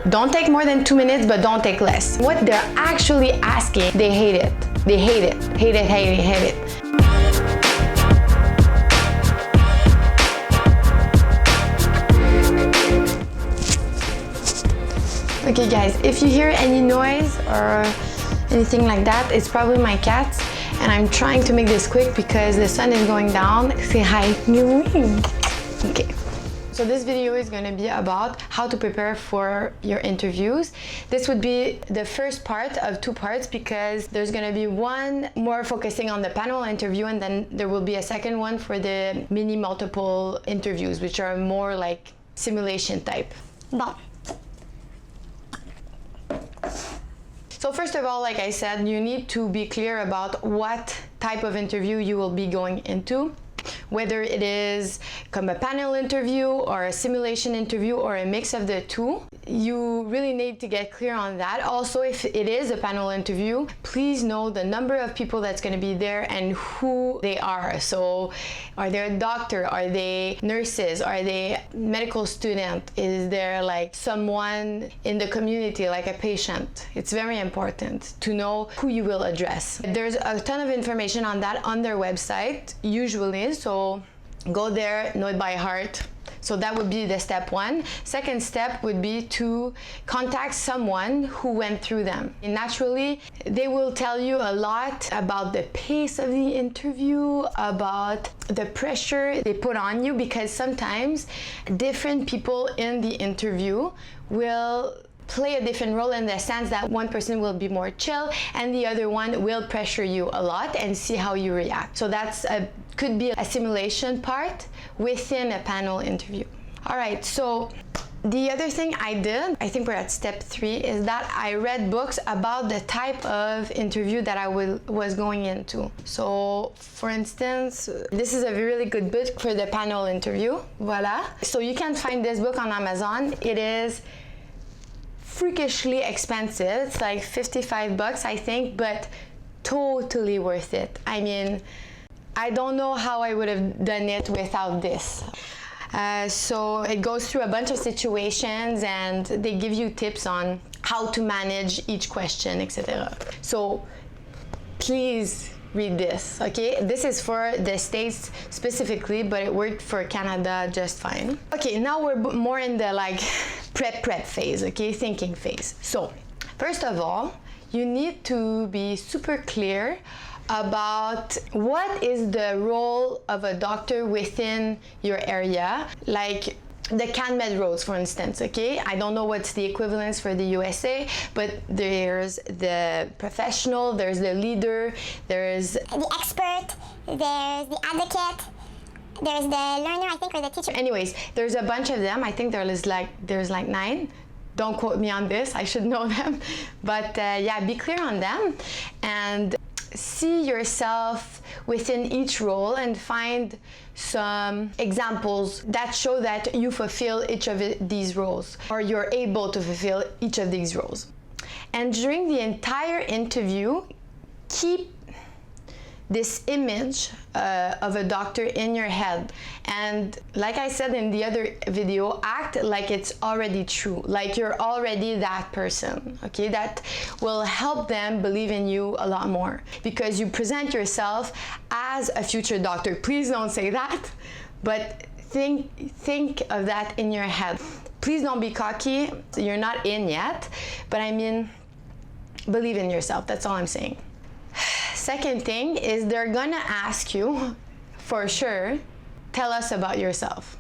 Don't take more than 2 minutes, but don't take less. What they're actually asking, they hate it. They hate it. Hate it, hate it, hate it. Okay guys, if you hear any noise or anything like that, it's probably my cats, and I'm trying to make this quick because the sun is going down. Say hi. Okay. So this video is going to be about how to prepare for your interviews. This would be the first part of 2 parts because there's going to be one more focusing on the panel interview, and then there will be a second one for the mini multiple interviews, which are more like simulation type. Bon. So first of all, like I said, you need to be clear about what type of interview you will be going into. Whether it is a panel interview or a simulation interview or a mix of the two, you really need to get clear on that. Also, if it is a panel interview, please know the number of people that's going to be there and who they are. So are they a doctor? Are they nurses? Are they medical student? Is there like someone in the community, like a patient? It's very important to know who you will address. There's a ton of information on that on their website, usually. So go there, know it by heart. So that would be the step 1. Second step would be to contact someone who went through them. And naturally, they will tell you a lot about the pace of the interview, about the pressure they put on you, because sometimes different people in the interview will play a different role in the sense that one person will be more chill and the other one will pressure you a lot and see how you react. So that's could be a simulation part within a panel interview. All right, so the other thing I did, I think we're at step 3, is that I read books about the type of interview that I was going into. So for instance, this is a really good book for the panel interview. Voila. So you can find this book on Amazon. It is freakishly expensive. It's like $55, I think, but totally worth it. I mean, I don't know how I would have done it without this. So it goes through a bunch of situations and they give you tips on how to manage each question, etc. So please read this, okay? This is for the States specifically, but it worked for Canada just fine. Okay, now we're more in the like prep phase, okay? Thinking phase. So first of all, you need to be super clear about what is the role of a doctor within your area, like the CanMed roles, for instance, okay? I don't know what's the equivalence for the USA, but there's the professional, there's the leader, there's the expert, there's the advocate, there's the learner, I think, or the teacher. Anyways, there's a bunch of them. I think there's like 9. Don't quote me on this, I should know them. But yeah, be clear on them and see yourself within each role and find some examples that show that you fulfill each of these roles, or you're able to fulfill each of these roles. And during the entire interview, keep this image of a doctor in your head, and like I said in the other video, act like it's already true, like you're already that person, okay? That will help them believe in you a lot more because you present yourself as a future doctor. Please don't say that, but think of that in your head. Please don't be cocky. You're not in yet, but I mean, believe in yourself. That's all I'm saying. Second thing is they're gonna ask you, for sure, tell us about yourself.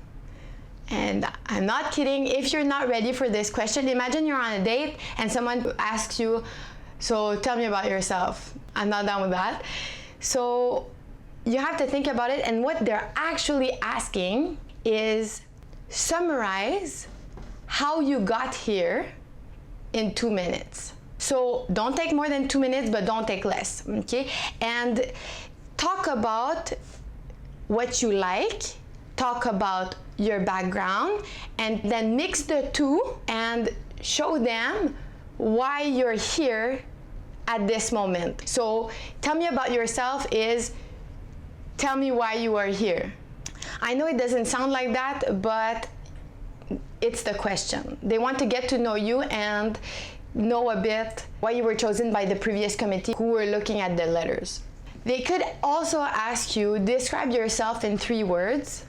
And I'm not kidding. If you're not ready for this question, imagine you're on a date and someone asks you, so tell me about yourself. I'm not down with that. So you have to think about it, and what they're actually asking is summarize how you got here in 2 minutes. So don't take more than 2 minutes, but don't take less, okay? And talk about what you like, talk about your background, and then mix the two and show them why you're here at this moment. So tell me about yourself is tell me why you are here. I know it doesn't sound like that, but it's the question. They want to get to know you and know a bit why you were chosen by the previous committee who were looking at the letters. They could also ask you, describe yourself in 3 words.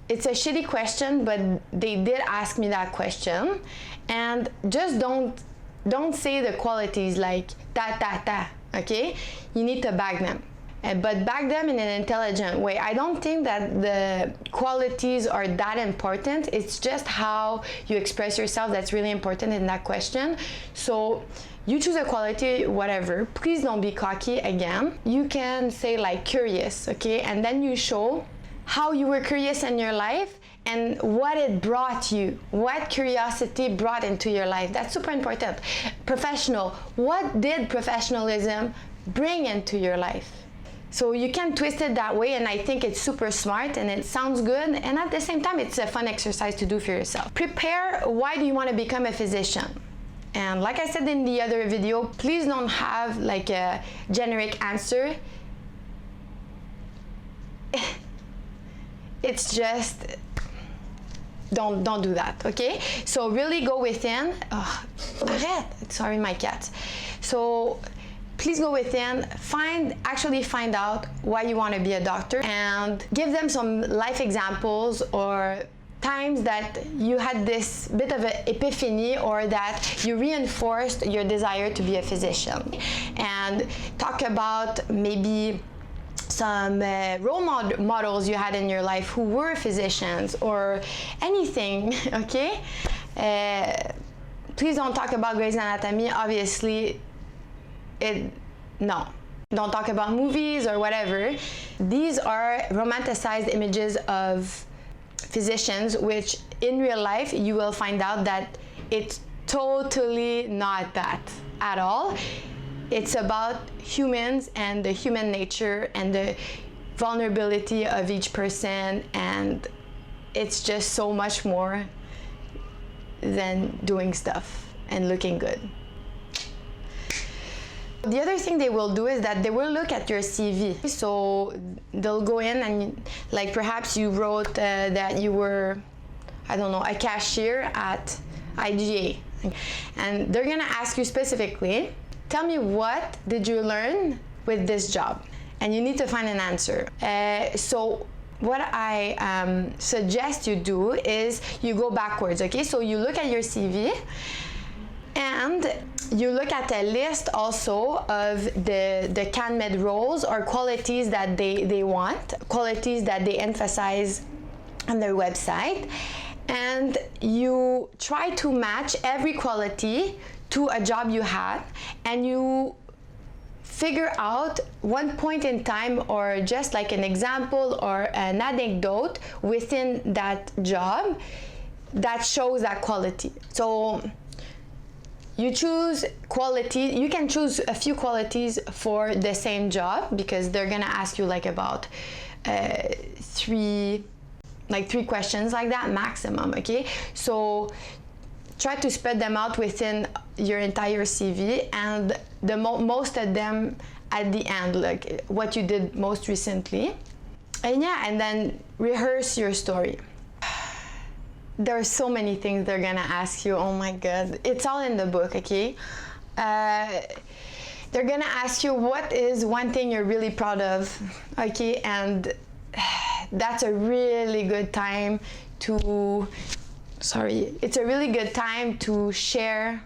It's a shitty question, but they did ask me that question. And just don't say the qualities like ta, okay? You need to back them. But back them in an intelligent way. I don't think that the qualities are that important. It's just how you express yourself that's really important in that question. So you choose a quality, whatever. Please don't be cocky again. You can say like curious, okay? And then you show how you were curious in your life and what it brought you, what curiosity brought into your life. That's super important. Professional, what did professionalism bring into your life? So you can twist it that way, and I think it's super smart and it sounds good, and at the same time it's a fun exercise to do for yourself. Prepare why do you want to become a physician. And like I said in the other video, please don't have like a generic answer. It's just don't do that, okay? So really go within. Arrête, sorry my cat. So please go within, actually find out why you want to be a doctor, and give them some life examples or times that you had this bit of an epiphany or that you reinforced your desire to be a physician. And talk about maybe some role models you had in your life who were physicians or anything, okay? Please don't talk about Grey's Anatomy, obviously. No, don't talk about movies or whatever. These are romanticized images of physicians, which in real life you will find out that it's totally not that at all. It's about humans and the human nature and the vulnerability of each person, and it's just so much more than doing stuff and looking good. The other thing they will do is that they will look at your CV. So they'll go in and like perhaps you wrote that you were, I don't know, a cashier at IGA. And they're gonna ask you specifically, tell me what did you learn with this job? And you need to find an answer. So what I suggest you do is you go backwards, okay? So you look at your CV and you look at a list also of the CanMed roles or qualities that they want, qualities that they emphasize on their website, and you try to match every quality to a job you had, and you figure out one point in time or just like an example or an anecdote within that job that shows that quality. So you choose quality, you can choose a few qualities for the same job because they're gonna ask you like about three questions like that maximum, okay? So try to spread them out within your entire CV, and the most of them at the end, like what you did most recently. And yeah, and then rehearse your story. There are so many things they're gonna ask you, oh my god. It's all in the book, okay? They're gonna ask you what is one thing you're really proud of, okay? And that's a really good time to, it's a really good time to share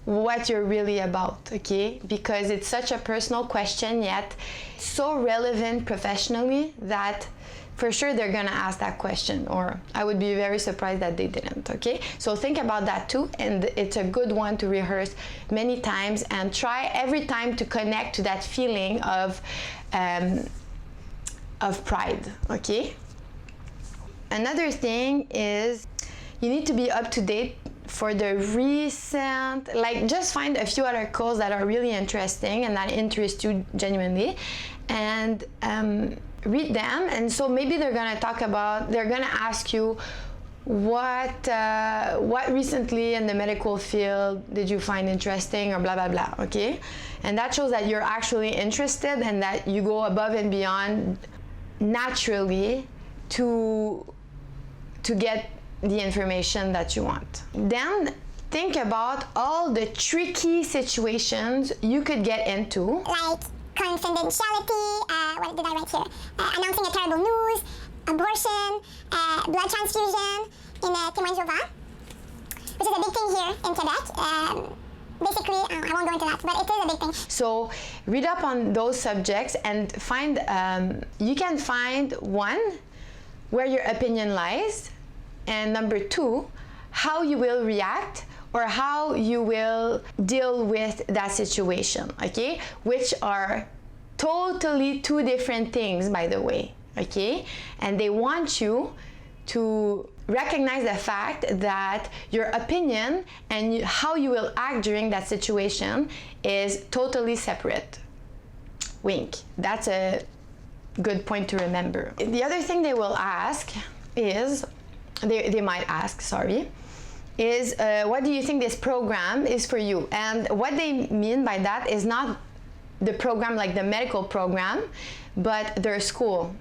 what you're really about, okay? Because it's such a personal question, yet so relevant professionally that for sure they're gonna ask that question, or I would be very surprised that they didn't, okay? So think about that too, and it's a good one to rehearse many times and try every time to connect to that feeling of pride, okay? Another thing is you need to be up to date for the recent, like just find a few articles that are really interesting and that interest you genuinely, and read them. And so maybe they're gonna ask you what recently in the medical field did you find interesting, or blah blah blah, okay? And that shows that you're actually interested and that you go above and beyond naturally to get the information that you want. Then think about all the tricky situations you could get into. Like confidentiality, what did I write here? Announcing a terrible news, abortion, blood transfusion in Témoin-Jehovah, which is a big thing here in Quebec. Basically, I won't go into that, but it is a big thing. So read up on those subjects and find, you can find one, where your opinion lies, and number two, how you will react or how you will deal with that situation, okay? Which are totally two different things, by the way, okay? And they want you to recognize the fact that your opinion and how you will act during that situation is totally separate. Wink. That's a good point to remember. The other thing they will ask is, they might ask, sorry, is what do you think this program is for you? And what they mean by that is not the program like the medical program, but their school.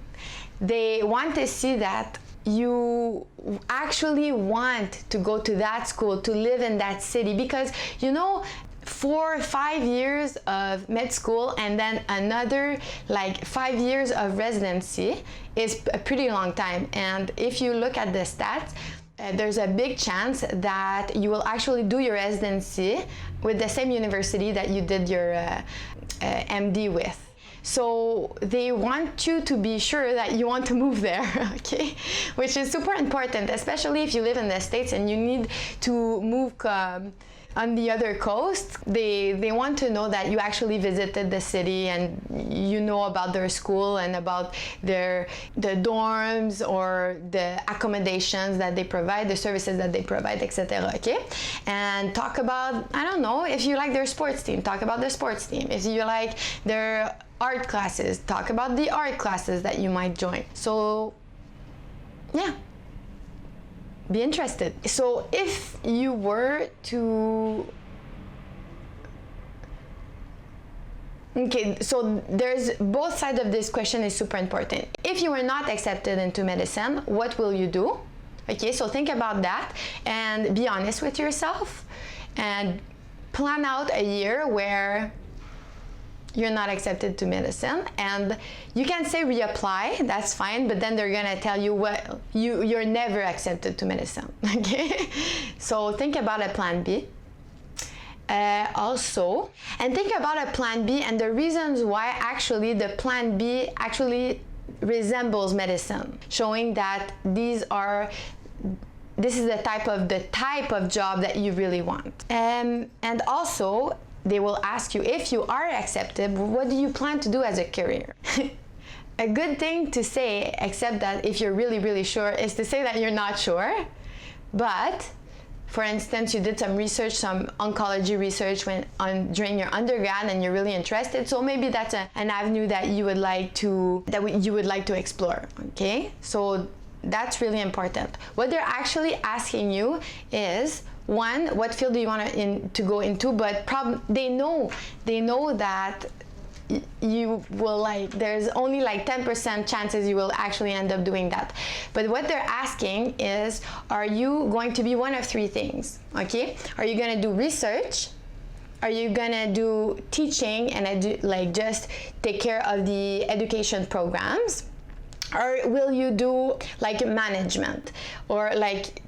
They want to see that you actually want to go to that school, to live in that city, because you know, 4 or 5 years of med school and then another like 5 years of residency is a pretty long time. And if you look at the stats, there's a big chance that you will actually do your residency with the same university that you did your MD with. So they want you to be sure that you want to move there, okay? Which is super important, especially if you live in the States and you need to move on the other coast. They want to know that you actually visited the city and you know about their school and about the dorms or the accommodations that they provide, the services that they provide, etc. Okay? And talk about, I don't know, if you like their sports team, talk about their sports team. If you like their art classes, talk about the art classes that you might join. So yeah, be interested. So if you were to, okay, so there's both sides of this question is super important. If you were not accepted into medicine, what will you do? Okay, so think about that and be honest with yourself and plan out a year where you're not accepted to medicine, and you can say reapply, that's fine, but then they're gonna tell you, well, you're never accepted to medicine, okay? So think about a plan B. Also, and think about a plan B and the reasons why actually the plan B actually resembles medicine, showing that this is the type of job that you really want. And also, they will ask you, if you are accepted, what do you plan to do as a career? A good thing to say, except that if you're really, really sure, is to say that you're not sure. But, for instance, you did some research, some oncology research during your undergrad and you're really interested, so maybe that's an avenue that you would like to explore, okay? So that's really important. What they're actually asking you is, one, what field do you want to go into, but they know that you will there's only 10% chances you will actually end up doing that. But what they're asking is, are you going to be one of three things, okay? Are you going to do research? Are you going to do teaching and just take care of the education programs? Or will you do management or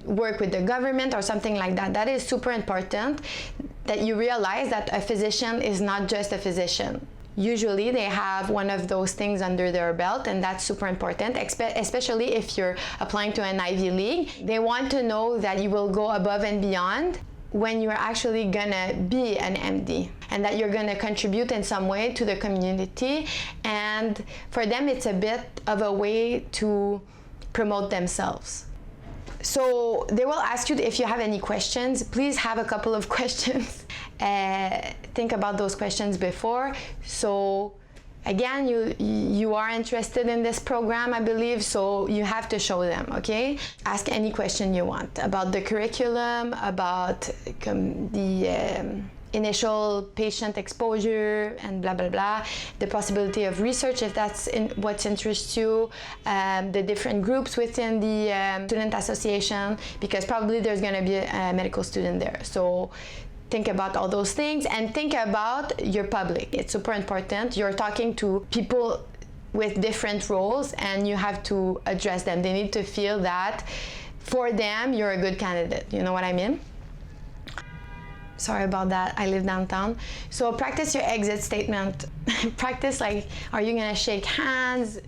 work with the government or something like that? That is super important, that you realize that a physician is not just a physician. Usually they have one of those things under their belt, and that's super important, especially if you're applying to an Ivy League. They want to know that you will go above and beyond when you're actually gonna be an MD, and that you're gonna contribute in some way to the community. And for them, it's a bit of a way to promote themselves. So they will ask you if you have any questions. Please have a couple of questions. Think about those questions before. So again, you are interested in this program, I believe, so you have to show them, okay? Ask any question you want about the curriculum, about initial patient exposure and blah blah blah, the possibility of research if that's what interests you, the different groups within the student association, because probably there's going to be a medical student there. So think about all those things and think about your public. It's super important. You're talking to people with different roles and you have to address them. They need to feel that for them you're a good candidate. You know what I mean? Sorry about that, I live downtown. So practice your exit statement. Practice, like, are you gonna shake hands?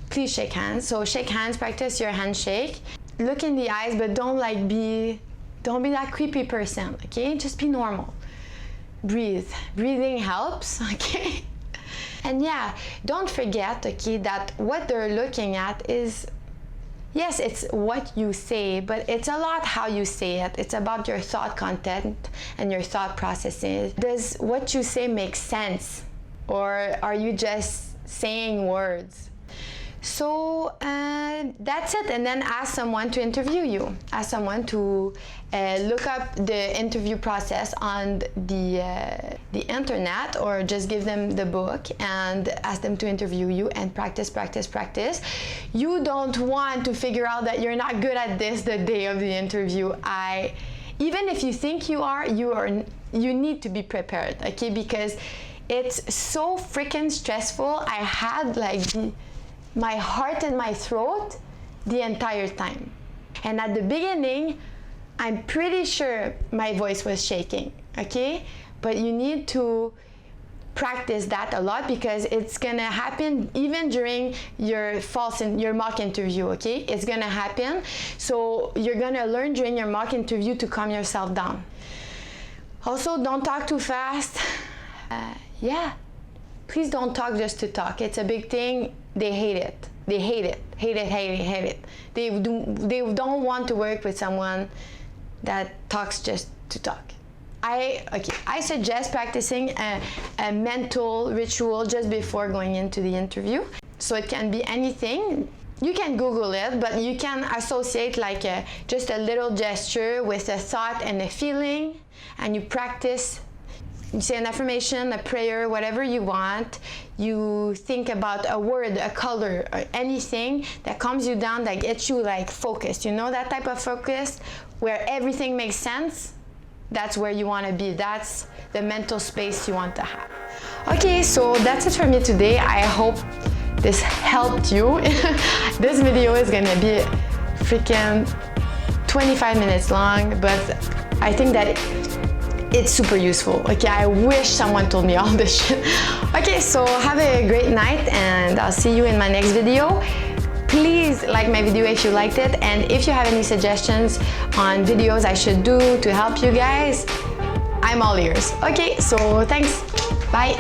Please shake hands. So shake hands, practice your handshake. Look in the eyes, but don't be that creepy person, okay? Just be normal. Breathe. Breathing helps, okay? And yeah, don't forget, okay, that what they're looking at is, yes, it's what you say, but it's a lot how you say it. It's about your thought content and your thought processes. Does what you say make sense? Or are you just saying words? So that's it, and then ask someone to interview you. Ask someone to look up the interview process on the internet, or just give them the book and ask them to interview you, and practice, practice, practice. You don't want to figure out that you're not good at this the day of the interview. Even if you think you are, you need to be prepared, okay? Because it's so freaking stressful. I had like my heart in my throat the entire time. And at the beginning, I'm pretty sure my voice was shaking, okay? But you need to practice that a lot, because it's gonna happen even during your mock interview, okay? It's gonna happen. So you're gonna learn during your mock interview to calm yourself down. Also, don't talk too fast. Yeah, please don't talk just to talk. It's a big thing. They hate it. They hate it. Hate it, hate it, hate it. They don't want to work with someone that talks just to talk. I suggest practicing a mental ritual just before going into the interview. So it can be anything. You can Google it, but you can associate like just a little gesture with a thought and a feeling, and you practice. You say an affirmation, a prayer, whatever you want. You think about a word, a color, or anything that calms you down, that gets you like focused. You know that type of focus where everything makes sense? That's where you want to be. That's the mental space you want to have. Okay, so that's it for me today. I hope this helped you. This video is gonna be freaking 25 minutes long, but I think that it's super useful. Okay, I wish someone told me all this shit. Okay, so have a great night, and I'll see you in my next video. Please like my video if you liked it, and if you have any suggestions on videos I should do to help you guys, I'm all ears. Okay, so thanks. Bye.